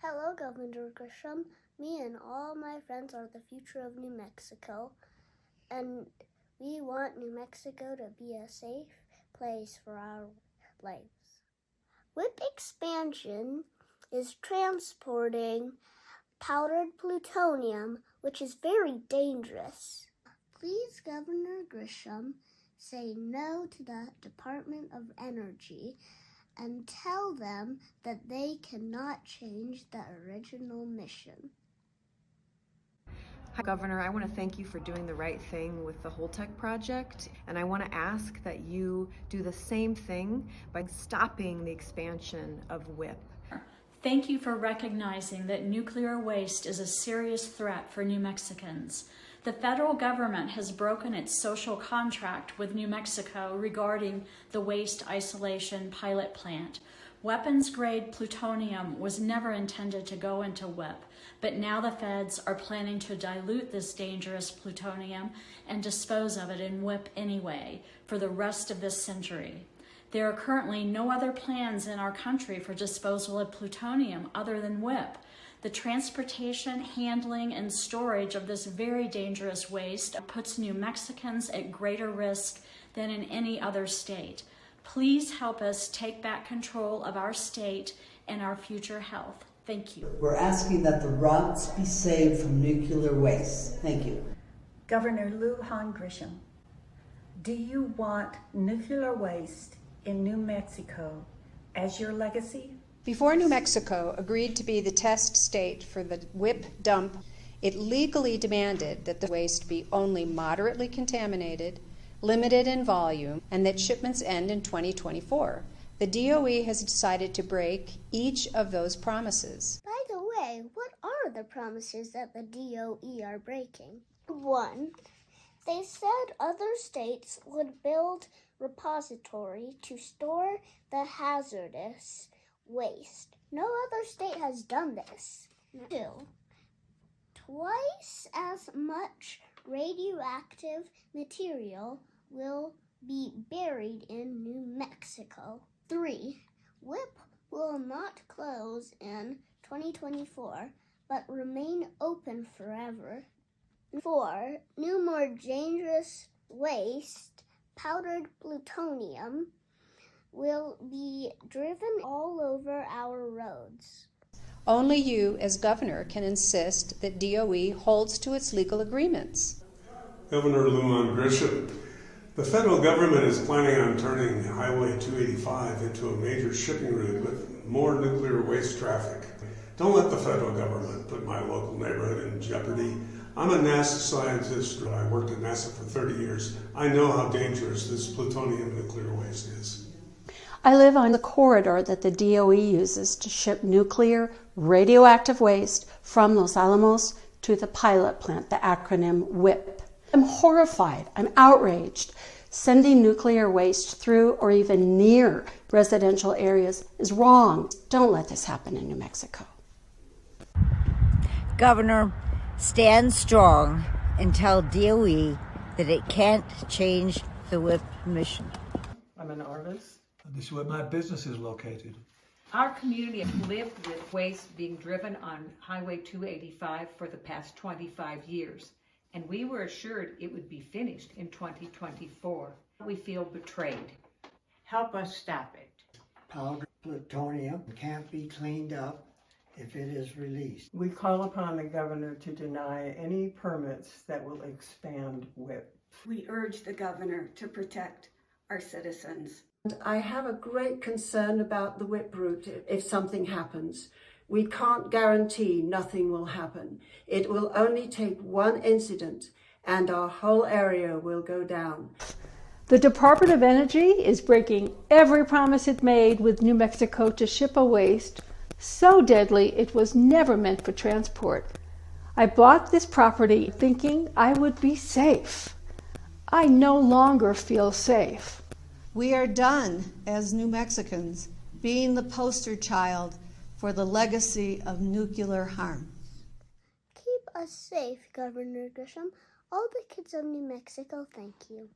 Hello, Governor Grisham. Me and all my friends are the future of New Mexico, and we want New Mexico to be a safe place for our lives. WIP expansion is transporting powdered plutonium, which is very dangerous. Please, Governor Grisham, say no to the Department of Energy and tell them that they cannot change the original mission. Hi, Governor. I want to thank you for doing the right thing with the Holtec project, and I want to ask that you do the same thing by stopping the expansion of WIP. Thank you for recognizing that nuclear waste is a serious threat for New Mexicans. The federal government has broken its social contract with New Mexico regarding the waste isolation pilot plant. Weapons-grade plutonium was never intended to go into WIP, but now the feds are planning to dilute this dangerous plutonium and dispose of it in WIP anyway for the rest of this century. There are currently no other plans in our country for disposal of plutonium other than WIP. The transportation, handling, and storage of this very dangerous waste puts New Mexicans at greater risk than in any other state. Please help us take back control of our state and our future health. Thank you. We're asking that the routes be saved from nuclear waste. Thank you. Governor Lujan Grisham, do you want nuclear waste in New Mexico as your legacy? Before New Mexico agreed to be the test state for the WIP dump, it legally demanded that the waste be only moderately contaminated, limited in volume, and that shipments end in 2024. The DOE has decided to break each of those promises. By the way, what are the promises that the DOE are breaking? 1. They said other states would build repository to store the hazardous waste. No other state has done this. 2. Twice as much radioactive material will be buried in New Mexico. 3. WIP will not close in 2024, but remain open forever. 4. New, more dangerous waste, powdered plutonium, will be driven all over our roads. Only you, as governor, can insist that DOE holds to its legal agreements. Governor Lujan Grisham, the federal government is planning on turning Highway 285 into a major shipping route with more nuclear waste traffic. Don't let the federal government put my local neighborhood in jeopardy. I'm a NASA scientist. I worked at NASA for 30 years. I know how dangerous this plutonium nuclear waste is. I live on the corridor that the DOE uses to ship nuclear radioactive waste from Los Alamos to the pilot plant, the acronym WIP. I'm horrified. I'm outraged. Sending nuclear waste through or even near residential areas is wrong. Don't let this happen in New Mexico. Governor, stand strong and tell DOE that it can't change the WIP mission. I'm an artist. This is where my business is located. Our community has lived with waste being driven on Highway 285 for the past 25 years, and we were assured it would be finished in 2024. We feel betrayed. Help us stop it. Powdered plutonium can't be cleaned up if it is released. We call upon the governor to deny any permits that will expand WIP. We urge the governor to protect our citizens. I have a great concern about the WIP route if something happens. We can't guarantee nothing will happen. It will only take one incident and our whole area will go down. The Department of Energy is breaking every promise it made with New Mexico to ship a waste so deadly it was never meant for transport. I bought this property thinking I would be safe. I no longer feel safe. We are done as New Mexicans being the poster child for the legacy of nuclear harm. Keep us safe, Governor Grisham. All the kids of New Mexico thank you.